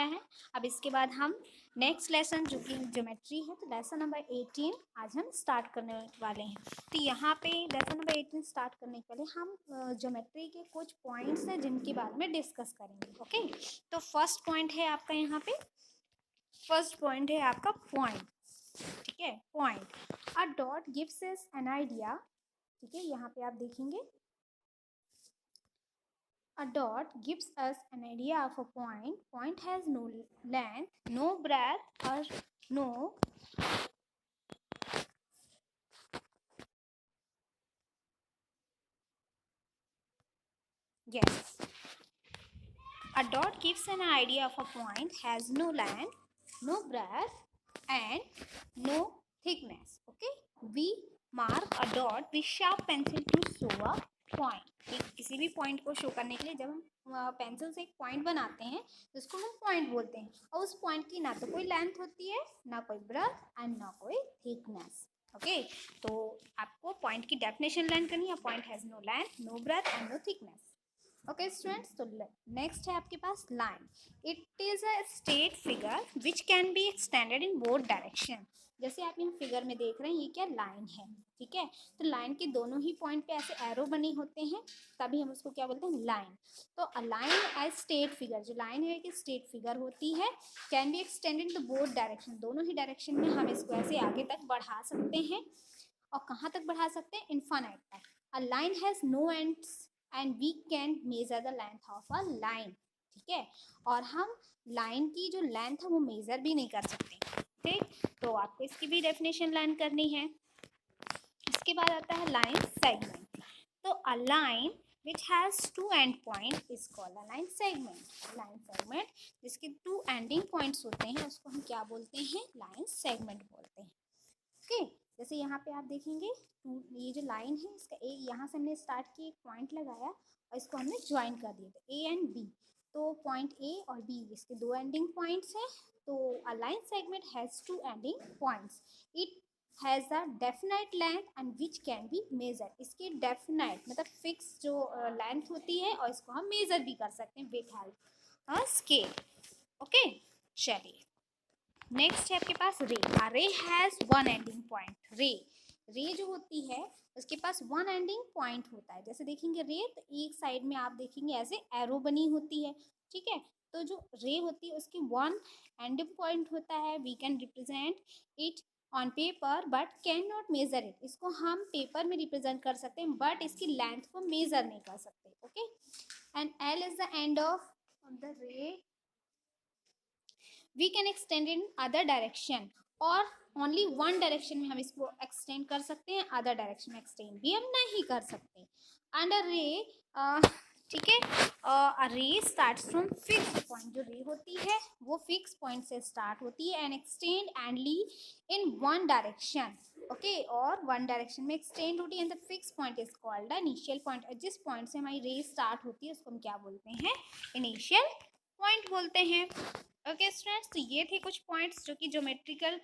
है। अब इसके बाद हम नेक्स्ट लेसन जो कि ज्योमेट्री है, तो लेसन नंबर 18 आज हम स्टार्ट करने वाले हैं। तो यहाँ पे लेसन नंबर 18 स्टार्ट करने के पहले हम ज्योमेट्री के कुछ पॉइंट्स हैं जिनके बारे में डिस्कस करेंगे। ओके, तो फर्स्ट पॉइंट है आपका यहाँ पे, फर्स्ट पॉइंट है आपका पॉइंट। ठीक है, point. A dot gives us an idea. ठीक है, यहाँ पे आप देखेंगे a dot gives us an idea of a point. Point has no length, no breadth or no yes. A dot gives an idea of a point, has no length, no breadth and no thickness. Okay, we mark a dot with sharp pencil to show a point. किसी भी point को show करने के लिए जब हम pencil से एक पॉइंट बनाते हैं तो उसको हम पॉइंट बोलते हैं, और उस पॉइंट की ना तो कोई लेंथ होती है, ना कोई ब्रेड्थ एंड ना कोई थिकनेस। ओके, तो आपको पॉइंट की डेफिनेशन लर्न करनी है। Point has no length, no breadth and no thickness. Okay students, तो नेक्स्ट है आपके पास line. It is a straight figure which can be extended in both direction. जैसे आप इन फिगर में देख रहे हैं, ये क्या लाइन है। ठीक है, तो लाइन के दोनों ही पॉइंट पे ऐसे एरो बने होते हैं, तभी हम उसको क्या बोलते हैं, लाइन। तो a line as straight figure, जो लाइन है कि स्ट्रेट फिगर होती है, can be extended in both direction, दोनों ही डायरेक्शन में हम इसको ऐसे आगे तक बढ़ा सकते हैं। और कहाँ तक बढ़ा सकते हैं, इनफाइनाइट तक। A line has no ends and we can measure the length of a line. ठीक है, और हम लाइन की जो लेंथ है वो मेजर भी नहीं कर सकते। ठीक, तो आपको इसकी भी डेफिनेशन लर्न करनी है। इसके बाद आता है लाइन सेगमेंट। तो a line which has two end point is called a line segment. line segment जिसके two ending points होते हैं उसको हम क्या बोलते हैं, line segment बोलते हैं। ओके, जैसे यहाँ पे आप देखेंगे ये जो लाइन है इसका एक यहाँ से हमने स्टार्ट किया, एक पॉइंट लगाया और इसको हमने ज्वाइन कर दिया, तो ए एंड बी। तो पॉइंट ए और बी इसके दो एंडिंग पॉइंट्स हैं। तो a line segment has two ending points. It has a definite length and which can be measure. इसकी डेफिनाइट मतलब फिक्स जो लेंथ होती है और इसको हम मेजर भी कर सकते हैं with help a scale. Okay, चलिए नेक्स्ट है आपके पास रे। रे हैज वन एंडिंग पॉइंट। रे जो होती है उसके पास वन एंडिंग पॉइंट होता है। जैसे देखेंगे रे, तो एक साइड में आप देखेंगे ऐसे एरो बनी होती है। ठीक है, तो जो रे होती है उसकी वन एंडिंग पॉइंट होता है। We can represent it on paper but can not measure it. इसको हम पेपर में रिप्रेजेंट कर सकते हैं बट इसकी लेंथ को मेजर नहीं कर सकते। Okay, and L is the end of the ray. We can extend in other direction, और ओनली वन डायरेक्शन में हम इसको एक्सटेंड कर सकते हैं, अदर डायरेक्शन में एक्सटेंड भी हम नहीं कर सकते। एंड अ रे, ठीक है, अ रे स्टार्ट्स फ्रॉम फिक्स पॉइंट। जो रे होती है वो फिक्स पॉइंट से स्टार्ट होती है and extend endlessly in one direction. Okay, और वन डायरेक्शन में एक्सटेंड होती है and the fix point is called the initial point. जिस पॉइंट से हमारी रे स्टार्ट होती है उसको हम क्या बोलते हैं, इनिशियल पॉइंट बोलते हैं। ओके स्टूडेंट्स, तो ये थे कुछ पॉइंट्स जो कि ज्योमेट्रिकल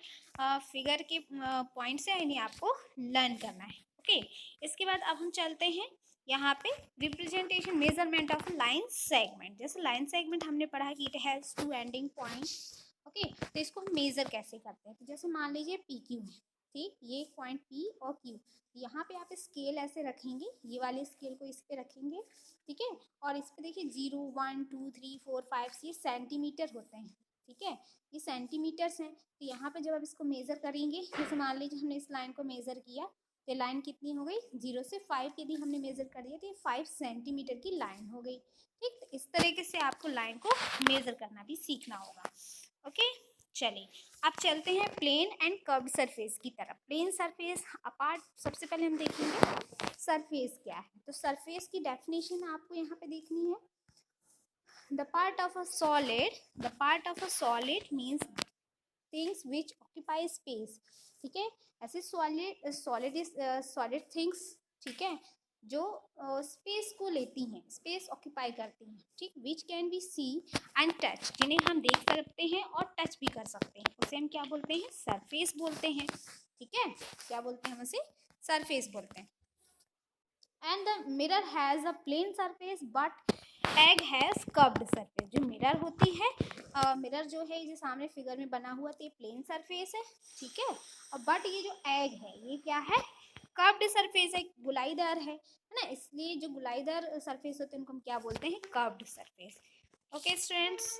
फिगर के पॉइंट्स हैं, इन्हें आपको लर्न करना है। ओके, इसके बाद अब हम चलते हैं यहाँ पे representation measurement of line segment. जैसे लाइन सेगमेंट हमने पढ़ा है कि it has two ending points. Okay, तो इसको हम मेजर कैसे करते हैं, तो जैसे मान लीजिए पी क्यू है। ठीक, ये पॉइंट पी और क्यू, यहाँ पे आप स्केल ऐसे रखेंगे, ये वाले स्केल को इस पे रखेंगे। ठीक है, और इस पे देखिए 0 1 2 3 4 5 ये सेंटीमीटर होते हैं। ठीक है, ये सेंटीमीटर्स हैं। तो यहाँ पे जब आप इसको मेज़र करेंगे, जैसे मान लीजिए हमने इस लाइन को मेज़र किया, तो लाइन कितनी हो गई, 0 से 5 यदि हमने मेज़र कर दिया तो ये 5 सेंटीमीटर की लाइन हो गई। ठीक, तो इस तरीके से आपको लाइन को मेज़र करना भी सीखना होगा। ओके, चलिए अब चलते हैं प्लेन एंड कर्व्ड सरफेस की तरफ। प्लेन सरफेस अपार्ट, सबसे पहले हम देखेंगे सरफेस क्या है। तो सरफेस की डेफिनेशन आपको यहाँ पे देखनी है। the part of a solid means things which occupy space। ठीक है, ऐसे सॉलिड थिंग्स, ठीक है, जो स्पेस को लेती हैं, स्पेस ऑक्यूपाई करती हैं। ठीक, which can be see and touch, जिन्हें हम देख सकते हैं और टच भी कर सकते हैं, उसे हम क्या बोलते हैं, सरफेस बोलते हैं। ठीक है, क्या बोलते हैं हम उसे, सरफेस बोलते हैं। And the mirror has a plane surface but egg has curved surface. जो मिरर होती है, मिरर जो है ये सामने फिगर में बना हुआ तो ये प्लेन सरफेस है, ठीक है। और बट ये जो एग है ये क्या है, कर्व्ड सरफेस है, गुलाईदार है ना, इसलिए जो गुलाईदार सरफेस होते हैं उनको हम क्या बोलते हैं, कर्व्ड सरफेस। ओके स्टूडेंट्स,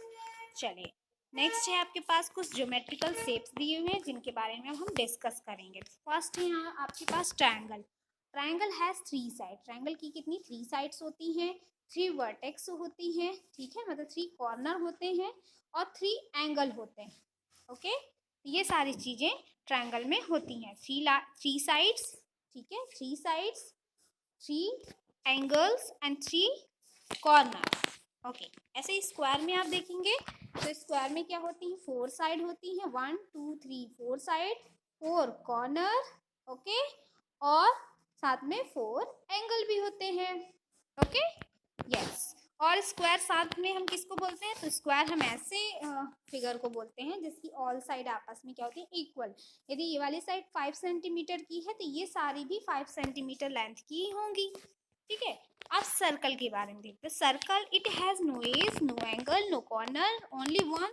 चलिए नेक्स्ट है आपके पास कुछ ज्योमेट्रिकल शेप्स दिए हुए हैं जिनके बारे में अब हम डिस्कस करेंगे। फर्स्ट है यहाँ आपके पास triangle. Triangle has 3 side. Triangle की कितनी 3 साइड्स होती हैं, 3 वर्टेक्स होती हैं, ठीक है, मतलब 3 कॉर्नर होते हैं और 3 एंगल होते हैं। ओके, ये सारी चीज़ें ट्रायंगल में होती हैं। 3 साइड्स, ठीक है, 3 sides, 3 angles and 3 corners. Okay, ऐसे स्क्वायर में आप देखेंगे तो स्क्वायर में क्या होती है, 4 साइड होती हैं, 1 2 3 4 साइड, 4 कॉर्नर, ओके, और साथ में 4 एंगल भी होते हैं। Okay, yes. और स्क्वायर साथ में हम किसको बोलते हैं, तो स्क्वायर हम ऐसे फिगर को बोलते हैं जिसकी ऑल साइड आपस में क्या होती है, इक्वल। यदि ये वाली साइड 5 सेंटीमीटर की है तो ये सारी भी 5 सेंटीमीटर लेंथ की होंगी, ठीक है। अब सर्कल के बारे में देखते हैं। Circle it has no edge, no angle, no corner, only one